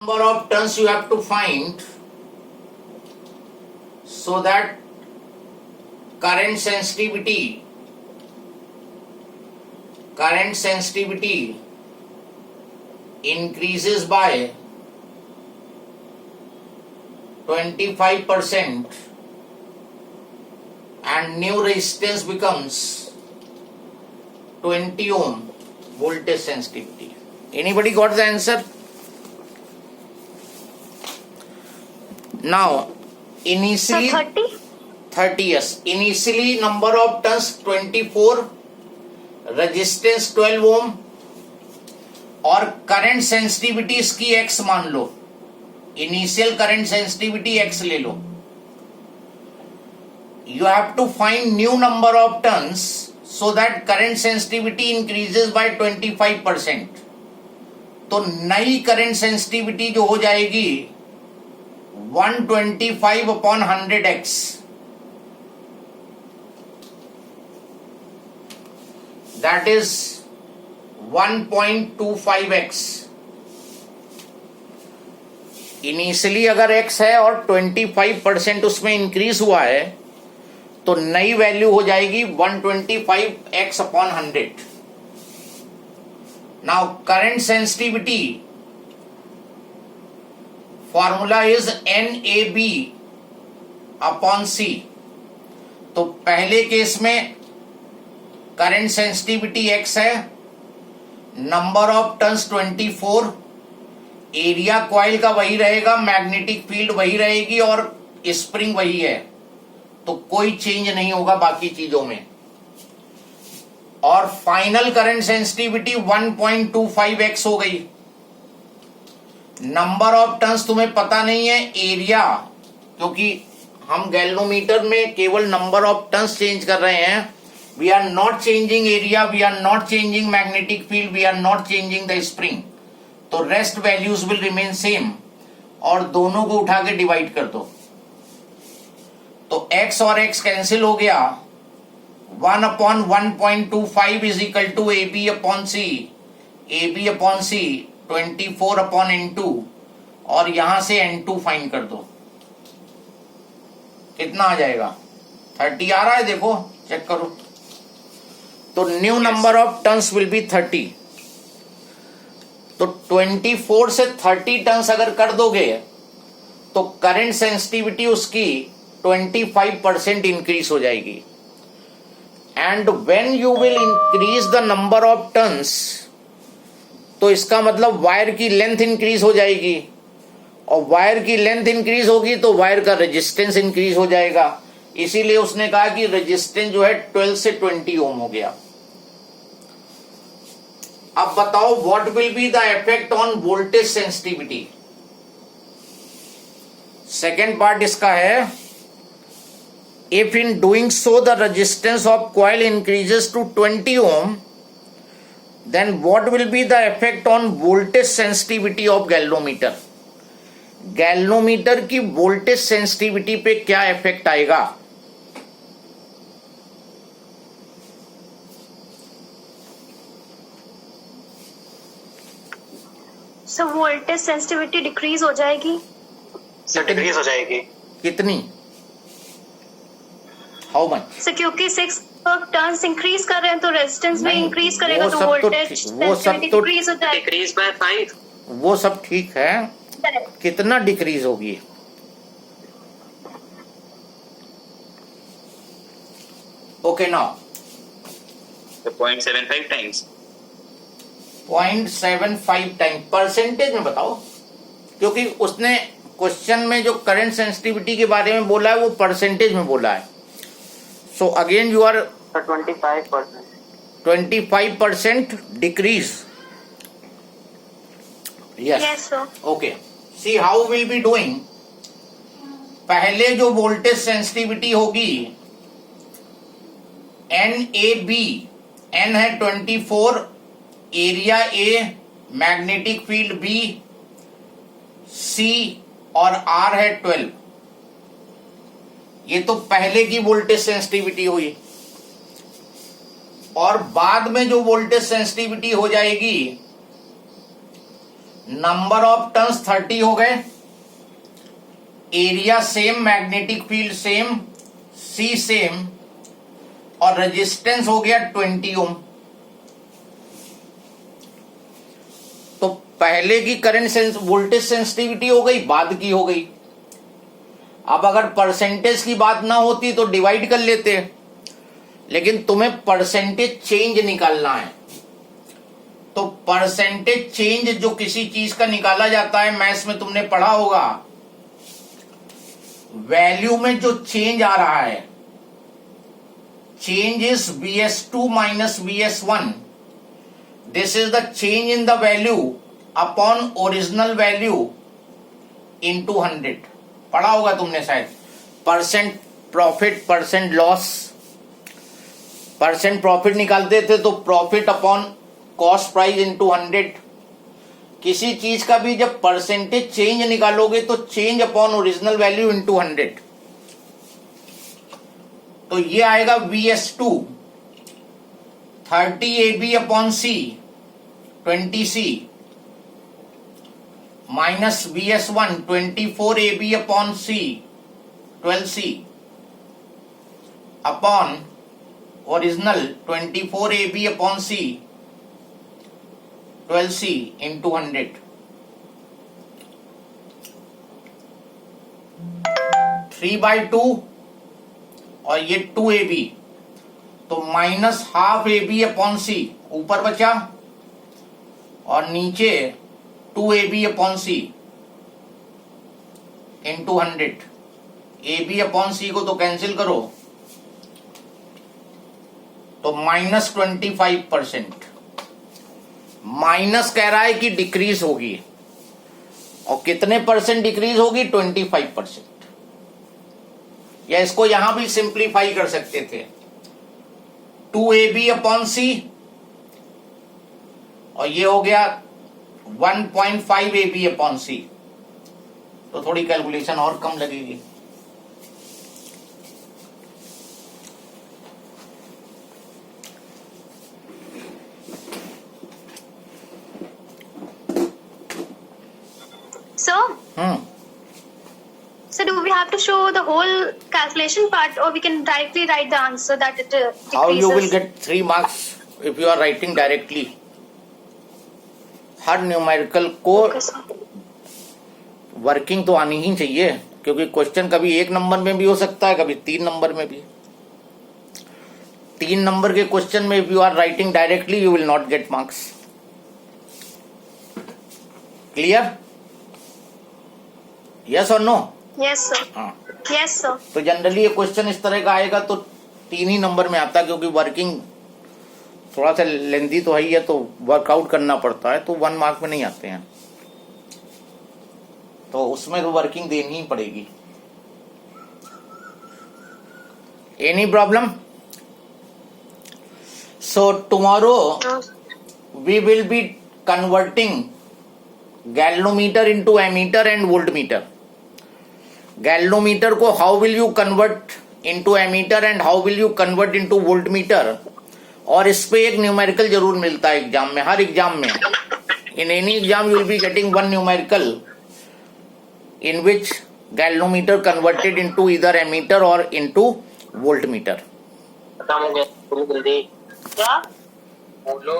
Number of turns you have to find so that current sensitivity increases by 25% and new resistance becomes 20 ohm voltage sensitivity. Anybody got the answer? Now, initially 30, yes. Initially number of turns 24, resistance 12 ohm और current sensitivity इसकी x मान लो. Initial current sensitivity x ले लो. You have to find new number of turns so that current sensitivity increases by 25%. तो नई current sensitivity जो हो जाएगी 125 upon 100x. That is 1.25x. Initially अगर x है और 25% उसमें इंक्रीज हुआ है तो नई वैल्यू हो जाएगी 125x upon 100. Now current sensitivity formula is NAB upon C. तो पहले केस में करंट सेंसिटिविटी x है, number of turns 24, area coil का वही रहेगा, मैग्नेटिक फील्ड वही रहेगी और स्प्रिंग वही है, तो कोई चेंज नहीं होगा बाकी चीजों में. और फाइनल करंट सेंसिटिविटी 1.25x हो गई. नंबर ऑफ टर्न्स तुम्हें पता नहीं है, एरिया, क्योंकि हम गैल्वेनोमीटर में केवल नंबर ऑफ टर्न्स चेंज कर रहे हैं. We are not changing area, we are not changing magnetic field, we are not changing the spring. तो rest values will remain same और दोनों को उठा के डिवाइड कर दो. तो x और x कैंसिल हो गया. 1 upon 1.25 is equal to AB upon C. AB upon C 24 upon N2 और यहां से N2 फाइंड कर दो. कितना आ जाएगा? 30 आ रहा है, देखो चेक करो. तो new number of turns will be 30. तो 24 से 30 टर्न्स अगर कर दोगे तो करंट सेंसिटिविटी उसकी 25% इंक्रीज हो जाएगी. And when you will increase the number of turns, तो इसका मतलब वायर की लेंथ इंक्रीज हो जाएगी और वायर की लेंथ इंक्रीज होगी तो वायर का रेजिस्टेंस इंक्रीज हो जाएगा. इसीलिए उसने कहा कि रेजिस्टेंस जो है 12 से 20 ओम हो गया. अब बताओ what will be the effect on voltage sensitivity. Second part इसका है, if in doing so the resistance of coil increases to 20 ohm, then what will be the effect on voltage sensitivity of galvanometer. Galvanometer की voltage sensitivity पे क्या effect आएगा? So voltage sensitivity decrease हो जाएगी. Sir decrease हो जाएगी. कितनी? How much? सो क्योंकि 6 टर्न्स इंक्रीज कर रहे हैं तो रेजिस्टेंस भी इंक्रीज करेगा, तो वोल्टेज सेंसिटिविटी डिक्रीज हो जाएगी. Decrease by 5. वो सब ठीक है, कितना डिक्रीज होगी? Okay now 0.75 times. 0.75 time. Percentage में बताओ, क्योंकि उसने क्वेश्चन में जो करंट सेंसिटिविटी के बारे में बोला है वो परसेंटेज में बोला है. So again you are 25%. 25% decrease. Yes. Yes, sir. Okay. See how we'll be doing. पहले जो वोल्टेज सेंसिटिविटी होगी NAB, N है 24, area A, magnetic field B, C और R है 12. ये तो पहले की वोल्टेज सेंसिटिविटी हुई. और बाद में जो वोल्टेज सेंसिटिविटी हो जाएगी नंबर ऑफ ऑफ टर्न्स 30 हो गए, area same, magnetic field same, C same, और रेजिस्टेंस हो गया 20 ओम। तो पहले की करंट वोल्टेज सेंसिटिविटी हो गई, बाद की हो गई। अब अगर परसेंटेज की बात ना होती तो डिवाइड कर लेते, लेकिन तुम्हें परसेंटेज चेंज निकालना है। तो परसेंटेज चेंज जो किसी चीज का निकाला जाता है, मैथ्स में तुमने पढ़ा होगा, वैल्यू में जो चेंज आ रहा है, change is Vs2 minus Vs1. This is the change in the value upon original value into 100. पढ़ा होगा तुमने शायद, percent profit percent loss. Percent profit निकालते थे तो profit upon cost price into 100। किसी चीज का भी जब परसेंटेज चेंज निकालोगे तो change upon original value into 100। तो ये आएगा Vs2 30 AB upon C 20C minus Vs1 24 AB upon C 12C upon original 24 AB upon C 12C into 100। 3/2 और ये 2AB, तो minus half AB upon C ऊपर बचा, और नीचे 2AB upon C into 100। AB upon C को तो cancel करो, तो माइनस 25%। माइनस कह रहा है कि डिक्रीज होगी, और कितने परसेंट डिक्रीज होगी? 25%। या इसको यहां भी सिंप्लीफाई कर सकते थे, 2AB अपॉन C, और ये हो गया 1.5 AB अपॉन C। तो थोड़ी कैलकुलेशन और कम लगेगी। So do we have to show the whole calculation part, or we can directly write the answer that it decreases? How you will get 3 marks if you are writing directly? Her numerical को working तो आनी ही चाहिए, क्योंकि question कभी 1 number में भी हो सकता है, कभी 3 नंबर में भी। 3 नंबर के क्वेश्चन में if you are writing directly you will not get marks. Clear? Yes or no? Yes sir. Yes sir. तो जनरली ये क्वेश्चन इस तरह का आएगा तो 3 ही नंबर में आता है, क्योंकि वर्किंग थोड़ा सा लेंदी तो है ही है, तो वर्कआउट करना पड़ता है, तो 1 मार्क में नहीं आते हैं, तो उसमें तो वर्किंग देनी ही पड़ेगी। Any problem? So tomorrow we will be converting galvanometer into ammeter and voltmeter. Galvanometer को how will you convert into ammeter and how will you convert into voltmeter, और इस पे एक न्यूमेरिकल जरूर मिलता है एग्जाम में, हर एग्जाम में। In any exam you will be getting 1 numerical in which galvanometer converted into either ammeter or into voltmeter. खत्म हो गया, जल्दी क्या बोलो।